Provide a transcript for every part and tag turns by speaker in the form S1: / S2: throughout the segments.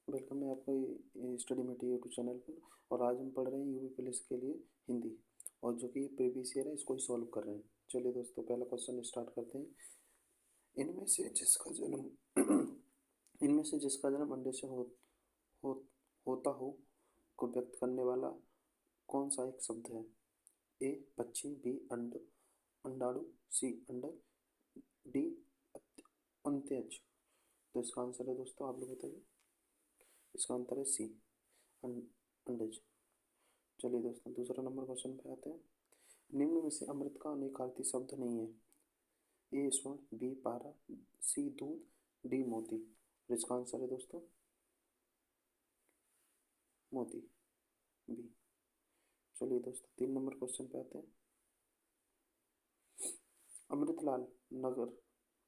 S1: Welcome है आपका study met YouTube channel पर। और आज हम पढ़ रहे हैं यूपी पुलिस के लिए हिंदी, और जो कि प्रीवियस ईयर है इसको ही सॉल्व कर रहे हैं। चलिए दोस्तों, पहला क्वेश्चन स्टार्ट करते हैं। इनमें से जिसका जन्म इनमें से जिसका जन्म अंडे से हो होता हो को व्यक्त करने वाला कौन सा एक शब्द है? ए पक्षी, बी अंड अंडाणु, सी अंडर, डी अंत्यज। तो इसका आंसर है दोस्तों, आप लोग बताइए। इसका आंसर है सी, अंडज। चलिए दोस्तों, दूसरा नंबर क्वेश्चन पे आते हैं। निम्न में से अमृत का अनेकार्थी शब्द नहीं है। ए स्वर्ण, बी पारा, सी दूध, डी मोती। और इसका आंसर है दोस्तों मोती, बी। चलिए दोस्तों, 3 नंबर क्वेश्चन पे आते हैं। अमृतलाल नगर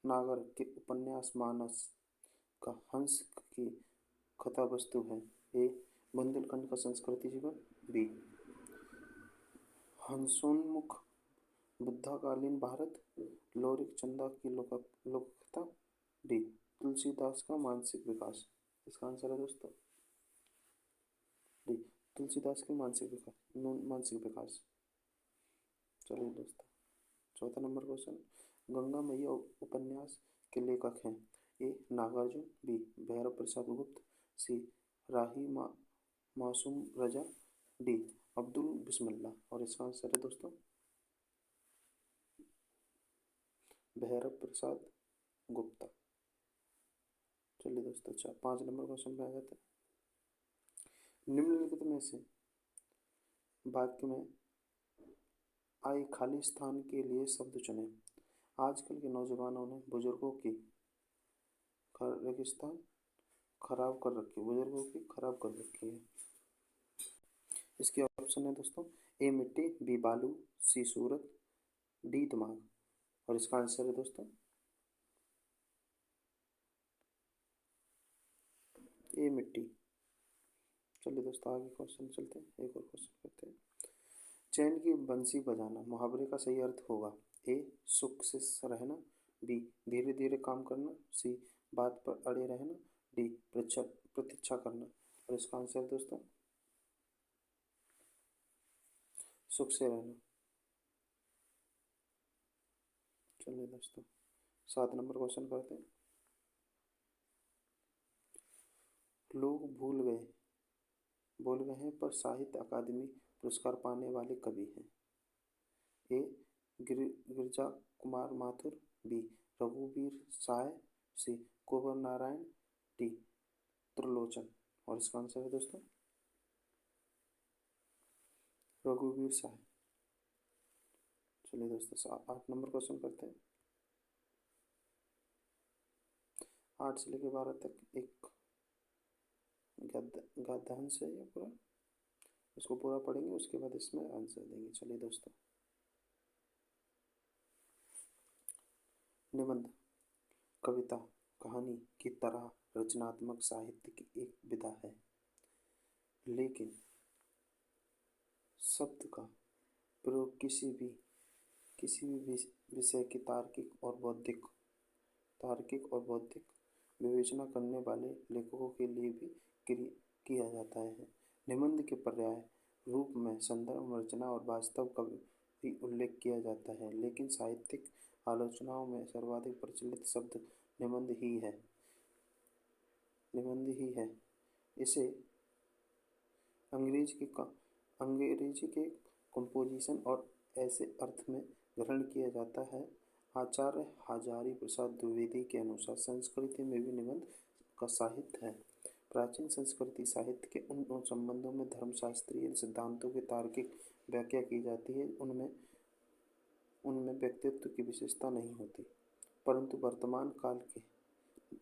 S1: नागर के उपन्यास मानस का हंस की कथा वस्तु है। ए बुंदेलखंड का संस्कृति जीवन, बी हंसोन्मुख बुद्धाकालीन भारत, लोरिक चंदा की लोककथा, डी तुलसीदास का मानसिक विकास। इसका आंसर है दोस्तों डी तुलसीदास के मानसिक विकास। चलिए दोस्तों, चौथा नंबर क्वेश्चन। गंगा मैया उपन्यास के लेखक हैं। ए नागार्जुन, बी भैरव प्रसाद गुप्त, सी राही मासूम रजा, डी अब्दुल बिस्मिल्लाह। और इसका आंसर है दोस्तों भैरव प्रसाद गुप्ता। चलिए दोस्तों, अच्छा 5 नंबर क्वेश्चन पे आ जाते हैं। निम्नलिखित में से वाक्य में आए खाली स्थान के लिए शब्द चुनें। आजकल के नौजवानों ने बुजुर्गों की रेगिस्तान खराब कर रखी है, बुजुर्गों की खराब कर रखी है। इसके ऑप्शन है दोस्तों, ए मिट्टी, बी बालू, सी सूरत, डी दिमाग। और इसका आंसर है दोस्तों ए मिट्टी। चलिए दोस्तों, आगे क्वेश्चन चलते हैं, एक और क्वेश्चन करते हैं। चैन की बंसी बजाना मुहावरे का सही अर्थ होगा। ए सुख से रहना, बी धीरे धीरे काम करना, सी बात पर अड़े रहना, डी प्रतीक्षा करना। और इसका आंसर है दोस्तों सुख से रहना। चलिए दोस्तों, 7 नंबर क्वेश्चन करते हैं। लोग भूल गए हैं पर साहित्य अकादमी पुरस्कार पाने वाले कवि हैं। ए गिरजा कुमार माथुर, बी रघुवीर साय, सी कुंवर नारायण, डी त्रिलोचन। और इसका आंसर है दोस्तों रघुवीर साय। चलिए दोस्तों, 8 नंबर क्वेश्चन करते हैं। 8 से लेकर 12 तक एक गद्यांश है ये पूरा। इसको पूरा पढ़ेंगे, उसके बाद इसमें आंसर देंगे। चलिए दोस्तों, निबंध कविता कहानी की तरह रचनात्मक साहित्य की एक विधा है, लेकिन शब्द का प्रयोग किसी भी विषय की तार्किक और बौद्धिक विवेचना करने वाले लेखकों के लिए भी किया जाता है। निबंध के पर्याय रूप में संदर्भ, रचना और वास्तव का भी उल्लेख किया जाता है, लेकिन साहित्यिक आलोचनाओं में सर्वाधिक प्रचलित शब्द निबंध ही है। इसे अंग्रेजी के कंपोजिशन और ऐसे अर्थ में ग्रहण किया जाता है। आचार्य हजारी प्रसाद द्विवेदी के अनुसार संस्कृति में भी निबंध का साहित्य है। प्राचीन संस्कृति साहित्य के उन संबंधों में धर्मशास्त्रीय सिद्धांतों की तार्किक व्याख्या की जाती है उनमें उनमें व्यक्तित्व की विशेषता नहीं होती। परंतु वर्तमान काल के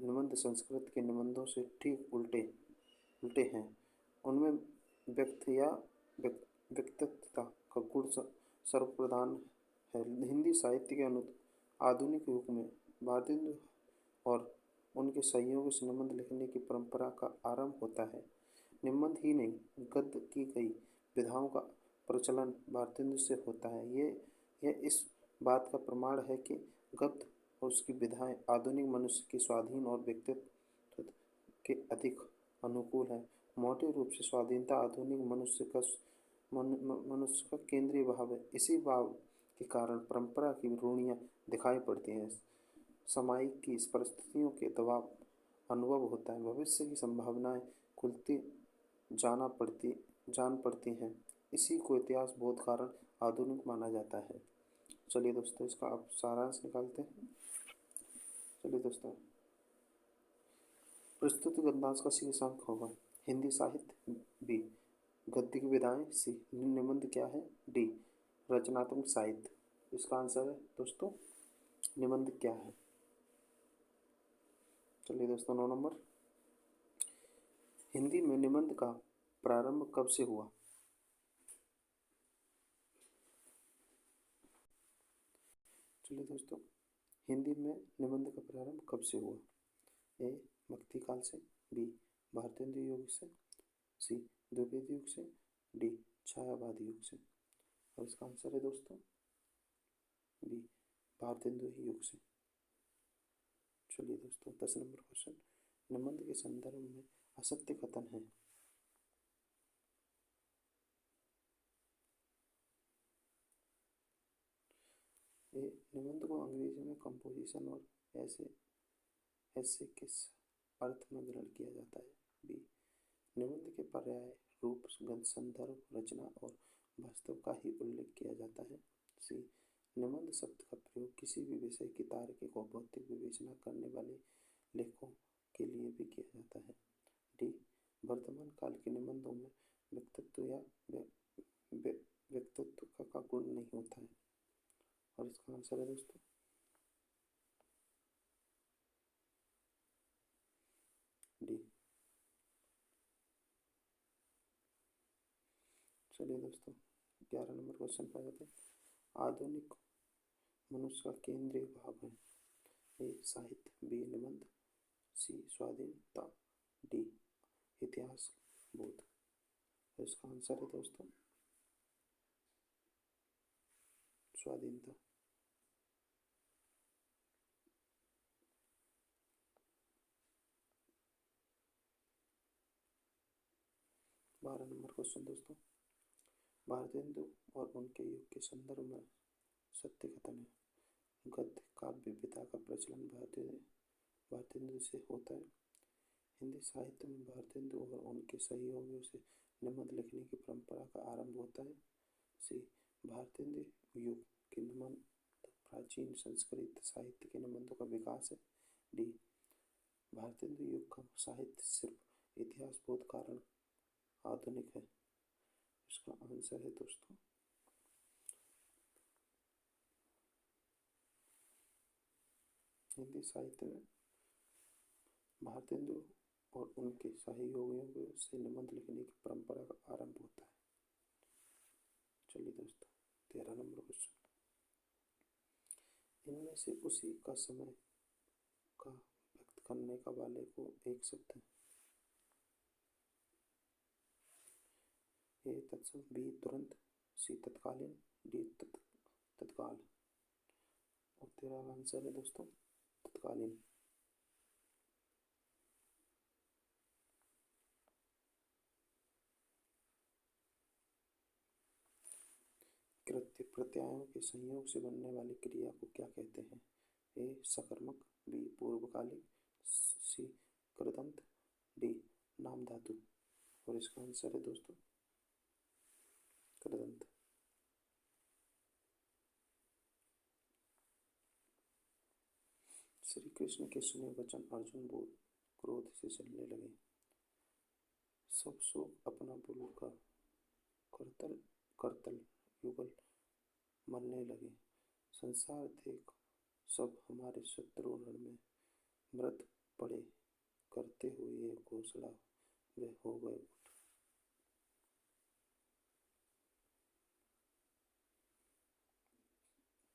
S1: निबंध संस्कृत के निबंधों से ठीक उल्टे हैं। उनमें व्यक्तित्वता का गुण सर्वप्रधान है। हिंदी साहित्य के आधुनिक युग में वादिन्द्र और उनके सहयोगियों से निबंध लिखने की परंपरा का आरंभ होता है। निबंध ही नहीं, गद्य की कई विधाओं का प्रचलन वादिन्द्र से होता है। यह इस बात का प्रमाण है कि गद्य और उसकी विधाएं आधुनिक मनुष्य के स्वाधीन और व्यक्तित्व के अधिक अनुकूल है। मोटे रूप से स्वाधीनता आधुनिक मनुष्य का केंद्रीय भाव है। इसी भाव के कारण परंपरा की रूढ़ियाँ दिखाई पड़ती हैं। सामायिक की परिस्थितियों के दबाव अनुभव होता है। भविष्य की संभावनाएं खुलती जान पड़ती हैं। इसी को इतिहास बोध कारण आधुनिक माना जाता है। चलिए दोस्तों, इसका अब सारांश निकालते हैं। चलिए दोस्तों, प्रस्तुति गद्यांश का शीर्षक होगा हिंदी साहित्य। बी, गद्य की विधाएं। सी, निबंध क्या है। डी, रचनात्मक साहित्य। इसका आंसर है दोस्तों निबंध क्या है। चलिए दोस्तों, 9 नंबर, हिंदी में निबंध का प्रारंभ कब से हुआ। चलिए दोस्तों, हिंदी में निबंध का प्रारंभ कब से हुआ। ए, भक्ति काल से। बी, भारतेंदु युग से। सी, द्विवेद युग से। डी, छायावादी युग से। और इसका आंसर है दोस्तों बी, भारतेंदु युग से। चलिए दोस्तों, 10 नंबर क्वेश्चन, निबंध के संदर्भ में असत्य कथन है। ए, निबंध को अंग्रेजी में कंपोजिशन और ऐसे किस अर्थ में ग्रहण किया जाता है। बी, निबंध के पर्याय रूप संदर्भ रचना और वास्तव का ही उल्लेख किया जाता है। सी, निबंध शब्द का प्रयोग किसी भी विषय की तार्किक और भौतिक विवेचना करने वाले लेखों के लिए भी किया जाता है। डी, वर्तमान काल के निबंधों में व्यक्तित्व का गुण नहीं होता है। और इसका आंसर है दोस्तों डी। चलिए दोस्तों, 11 नंबर क्वेश्चन पर जाते हैं। आधुनिक मनुष्य का केंद्रीय भाव है। ए, साहित्य। बी, निबंध। सी, स्वाधीनता। डी, इतिहास बोध। तो इसका आंसर है दोस्तों स्वाधीनता। 12 नंबर क्वेश्चन दोस्तों, भारतेंदु और उनके युग के संदर्भ में सत्य कथन है। गद्य काव्य विधा का प्रचलन भारतेंदु से होता है। हिंदी साहित्य में भारतेंदु और उनके सहयोगियों से निबंध लिखने की परंपरा का आरंभ होता है। सी, भारतेंदु युग के निबंध प्राचीन संस्कृत साहित्य के निबंधों का विकास है। डी, भारतेंदु युग का साहित्य सिर्फ इतिहास बोध कारण आधुनिक है। इसका आंसर है दोस्तों हिंदी साहित्य में भारतेंदु और उनके सहयोगियों से निबंध लिखने की परंपरा का आरंभ होता है। चलिए दोस्तों, 13 नंबर क्वेश्चन, इनमें से उसी का समय का व्यक्त करने का वाले को एक शब्द है। ए, तत्सम। बी, तुरंत। सी, तत्कालीन। डी, तत्काल। और तेरा आंसर है दोस्तों तत्कालीन। कृत्य प्रत्ययों के संयोग से बनने वाली क्रिया को क्या कहते हैं। ए, सकर्मक। बी, पूर्वकालिक। सी, कृदंत। डी, नाम धातु। और इसका आंसर है दोस्तों कृदंत। श्री कृष्ण के सुने वचन अर्जुन बोल क्रोध से चलने लगे। सब शोक अपना बोल का करतल करतल युगल मरने लगे। संसार देख सब हमारे शत्रु रण में मृत पड़े करते हुए ये घोषणा वे हो गए उठ।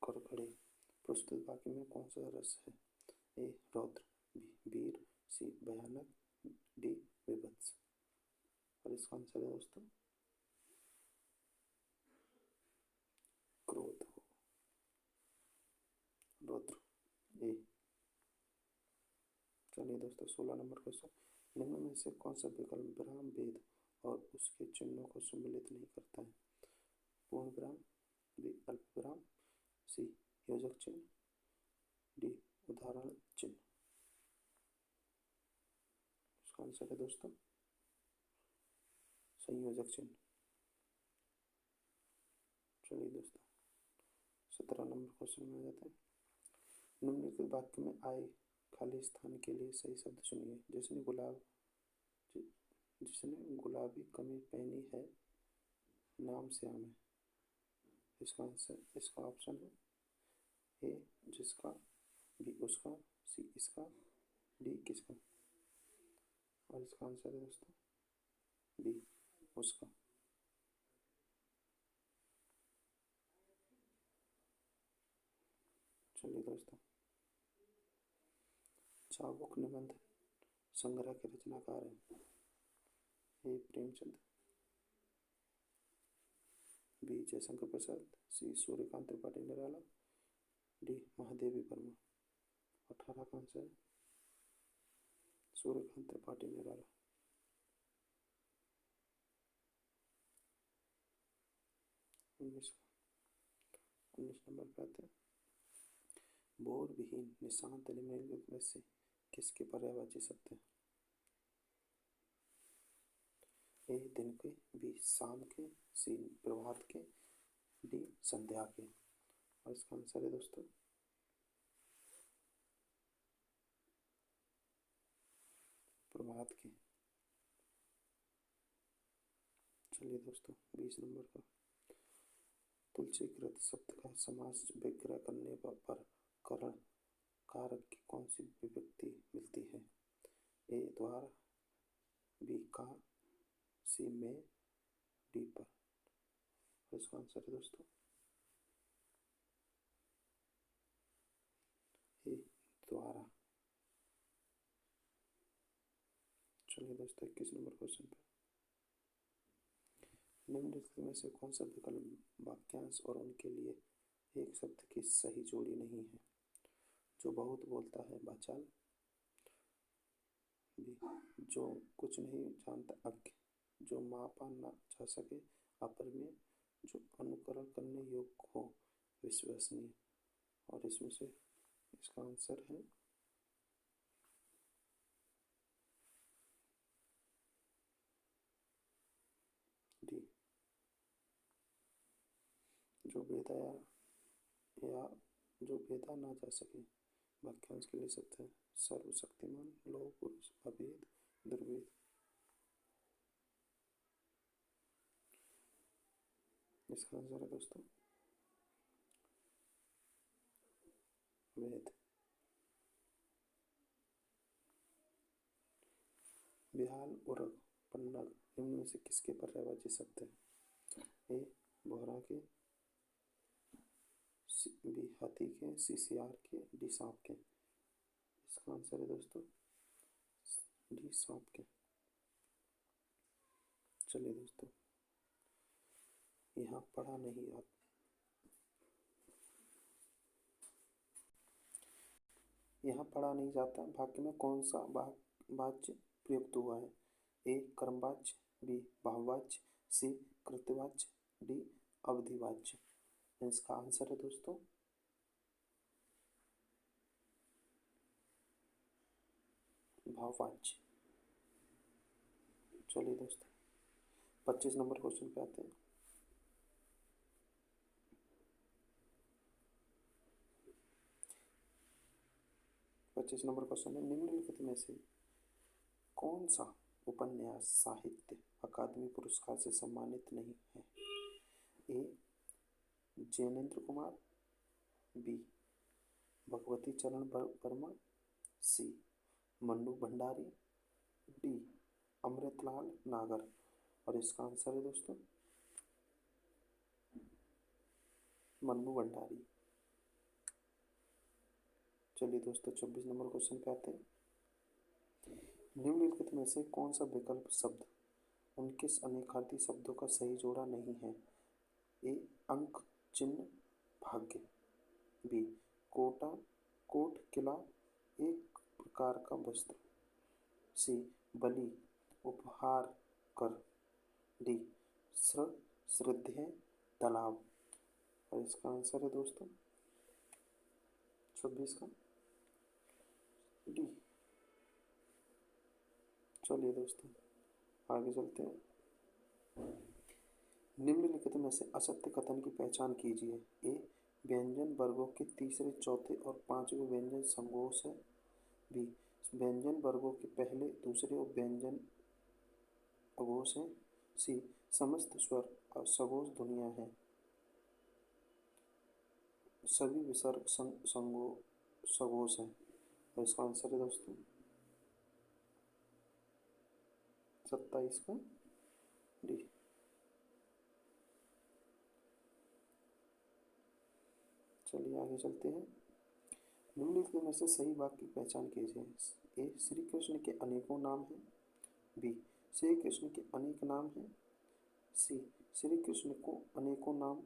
S1: कर खड़े। प्रस्तुत वाक्य में कौन सा रस है। ए, रौद्र। बी, वीर। सी, भयानक। डी, विभत्स। और इसका आंसर है दोस्तों क्रोध हो, रौद्र। ए। चलिए दोस्तों, 16 नंबर क्वेश्चन, निम्न में से कौन सा विकल्प विराम भेद और उसके चिन्हों को सम्मिलित नहीं करता है? पूर्ण विराम, बी अल्प विराम, सी योजक चिन्ह, डी उदाहरण चिन्ह। इसका आंसर है दोस्तों संयोजक चिन्ह। चलिए दोस्तों 17 नंबर क्वेश्चन में आ जाते हैं। निम्नलिखित वाक्य में आए खाली स्थान के लिए सही शब्द चुनिए। जिसने गुलाबी कमीज पहनी है नाम श्याम है। इसका आंसर, इसका ऑप्शन है ए जिसका, बी उसका, सी इसका, डी किसका। और इसका आंसर है दोस्तों बी उसका। चलिए दोस्तों चाबुक निबंध संग्रह के रचनाकार हैं ए प्रेमचंद, बी जयशंकर प्रसाद, सी सूर्यकांत त्रिपाठी निराला, डी महादेवी वर्मा। 18 का आंसर है सूर्यकांत त्रिपाठी निराला। 19 नंबर पे आते हैं। बोर विहीन निशांत निम्नलिखित में से किसके पर्यायवाची शब्द हैं? ए दिन के, बी शाम के, सी प्रभात के, डी संध्या के। और इसका आंसर है दोस्तों प्रभात के। चलिए दोस्तों 20 नंबर का। तुलसीकृत शब्द का समास विग्रह करने पर करण कारक की कौन सी विभक्ति मिलती है? ए द्वार, बी का, सी में, डी पर। इसका आंसर है दोस्तों ए द्वारा। चलिए दोस्तों 21 नंबर क्वेश्चन पे। निम्नलिखित में से कौन सा विकल्प वाक्यांश और उनके लिए एक शब्द की सही जोड़ी नहीं है? जो बहुत बोलता है वाचाल, बी जो कुछ नहीं जानता अज्ञ, जो मापा ना जा सके अपरिमेय, जो अनुकरण करने योग्य हो विश्वसनीय। और इसमें से इसका आंसर है डी जो भेदा या जो भेदा ना जा सके। वाक्यांश के लिए शब्द है सर्वशक्तिमान, लौह पुरुष, अभेद, दुर्भेद। इसका आंसर है दोस्तों वेद। बिहाल, उरग, पन्नग निम्न में से किसके पर्यायवाची शब्द है? ए बोहरा के, बी हाथी के, सी सियार के, डी सांप के। इसका आंसर है दोस्तों डी सांप के। चलिए दोस्तों यहाँ पढ़ा नहीं आता, यहाँ पढ़ा नहीं जाता वाक्य में कौन सा वाच्य प्रयुक्त हुआ है? ए कर्मवाच्य, बी भाववाच्य, सी कृतवाच्य, डी अवधिवाच्य। इसका आंसर है दोस्तों भाववाच्य। चलिए दोस्तों 25 नंबर क्वेश्चन पे आते हैं। पच्चीस नंबर क्वेश्चन है निम्नलिखित में से कौन सा उपन्यास साहित्य अकादमी पुरस्कार से सम्मानित नहीं है? ए जैनेन्द्र कुमार, बी भगवती चरण वर्मा, सी मन्नू भंडारी, डी अमृतलाल नागर। और इसका आंसर है दोस्तों मन्नू भंडारी। चलिए दोस्तों 24 नंबर क्वेश्चन पे आते हैं। निम्नलिखित में से कौन सा विकल्प शब्द उनके अनेकार्थी शब्दों का सही जोड़ा नहीं है? ए अंक, चिन्ह, भाग्य, बी कोटा, कोट, किला, एक प्रकार का वस्त्र, सी बलि उपहार कर। डी श्रद्धेय तालाब। और इसका आंसर है दोस्तों 26 का डी। चलिए दोस्तों आगे चलते हैं। निम्नलिखित में से असत्य कथन की पहचान कीजिए। ए व्यंजन वर्गों के तीसरे चौथे और पांचवें व्यंजन संघोष है। बी व्यंजन वर्गों के पहले दूसरे और व्यंजन अघोष है। सी समस्त स्वर और सघोष ध्वनियाँ हैं। सभी विसर्ग सघोष हैं। और इसका आंसर है दोस्तों 27 का डी। चलिए आगे चलते हैं। निम्नलिखित में से सही वाक्य की पहचान कीजिए। ए श्री कृष्ण के अनेकों नाम हैं। बी श्री कृष्ण के अनेक नाम हैं। सी श्री कृष्ण को अनेकों नाम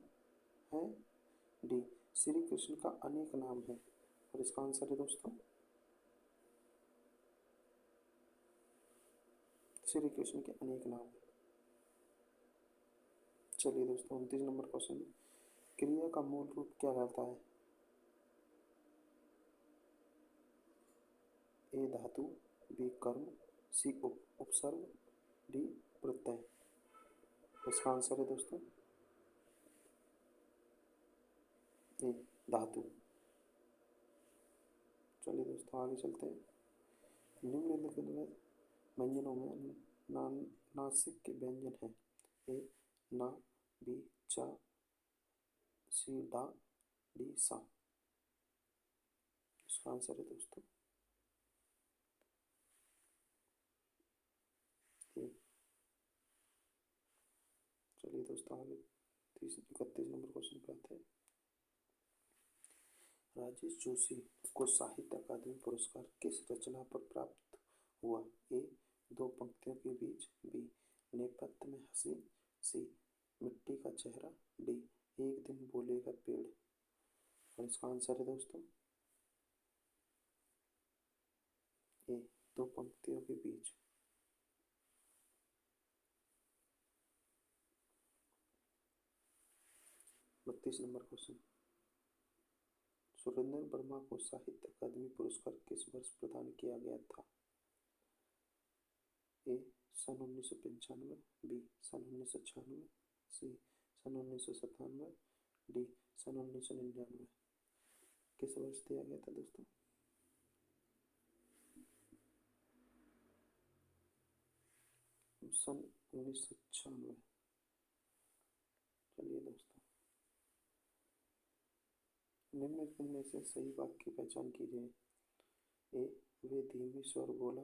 S1: हैं। डी श्री कृष्ण का अनेक नाम है। और इसका आंसर है दोस्तों श्री कृष्ण के अनेक नाम हैं। चलिए दोस्तों 29 नंबर क्वेश्चन है। क्रिया का मूल रूप क्या रहता है। ए धातु, बी कर्म, सी उपसर्ग, डी प्रत्यय। इसका आंसर है दोस्तों ए धातु। चलिए दोस्तों आगे चलते हैं। निम्नलिखित व्यंजनों में नासिक के व्यंजन हैं। ए ना, बी चा, सी डा, डी सा। इसका आंसर है दोस्तों ए। चलिए दोस्तों आगे 31 नंबर क्वेश्चन पे आते हैं। राजेश जोशी को साहित्य अकादमी पुरस्कार किस रचना पर प्राप्त हुआ। ए दो पंक्तियों के बीच, बी नेपथ्य में हंसी, सी मिट्टी का चेहरा, डी एक दिन बोलेगा पेड़। और इसका आंसर है दोस्तों ए दो पंक्तियों के बीच। 32 नंबर क्वेश्चन। सुरेंद्र वर्मा को साहित्य अकादमी पुरस्कार किस वर्ष प्रदान किया गया था। ए सन 1995, बी सन 1996, सी सन 1997, डी सन 1999। किस वर्ष दिया गया था दोस्तों। सन 1996। चलिए दोस्तों निम्नलिखित में से सही वाक्य की पहचान कीजिए। ए वे धीमे स्वर बोला।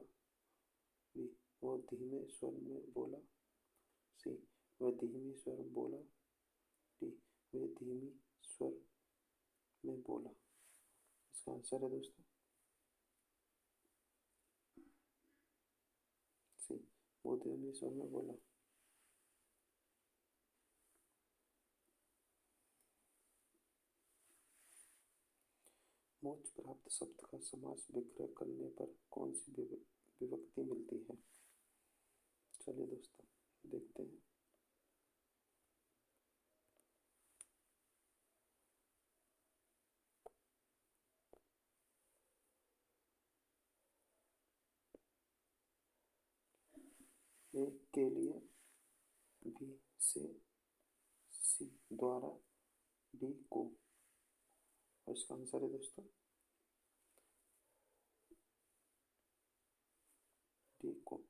S1: बी वो धीमे स्वर में बोला। सी वह धीमी स्वर बोला। डी वे धीमी स्वर में बोला। इसका आंसर है दोस्तों सी वो धीमी स्वर में बोला। मोक्ष प्राप्त शब्द का समास विग्रह करने पर कौन सी विभक्ति मिलती है। चलिए दोस्तों देखते हैं। ए के लिए, बी से, सी द्वारा, डी को। और इसका आंसर है दोस्तों डी को।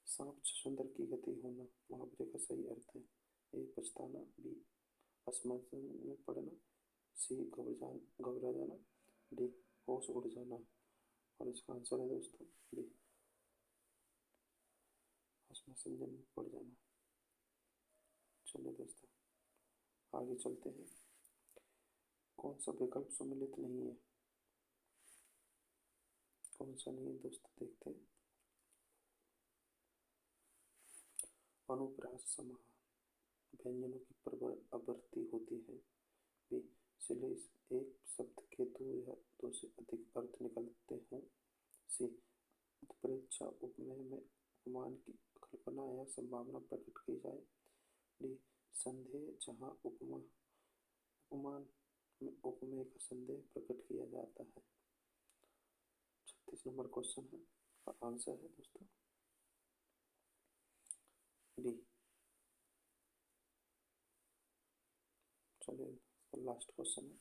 S1: सांप सुंदर की गति होना मुहावरे का सही अर्थ है। ए पछताना, बी असमंजस में पड़ना, सी घबरा जाना, डी होश उड़ जाना। और इसका आंसर है दोस्तों डी असमंजस में पड़ जाना। चलिए दोस्तों आगे चलते हैं। कौन सा विकल्प सम्मिलित नहीं है। कौन सा नहीं है दोस्तों देखते हैं। अनुप्रास समाह व्यंजनों की प्रवृत्ति होती है। बी इसलिए इस एक शब्द के दो या दो से अधिक अर्थ निकलते हों। सी, उत्प्रेक्षा उपमेय में उपमान की कल्पना या संभावना प्रकट की जाए। डी, संदेह जहाँ उपमान में उपमेय का संदेह प्रकट किया जाता है। 36 नंबर क्वेश्चन है का आंसर है दोस्तों डी। चलिए लास्ट क्वेश्चन है,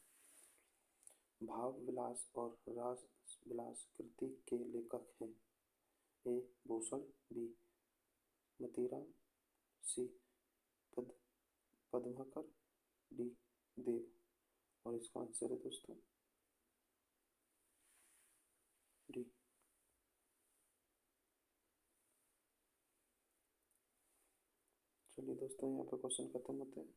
S1: भाव विलास और रास विलास कृति के लेखक हैं। ए, भूषण। बी, मतीराम। सी, पद पद्माकर। डी, देव। और इसका आंसर है दोस्तों डी। चलिए दोस्तों यहाँ पे क्वेश्चन खत्म होते हैं।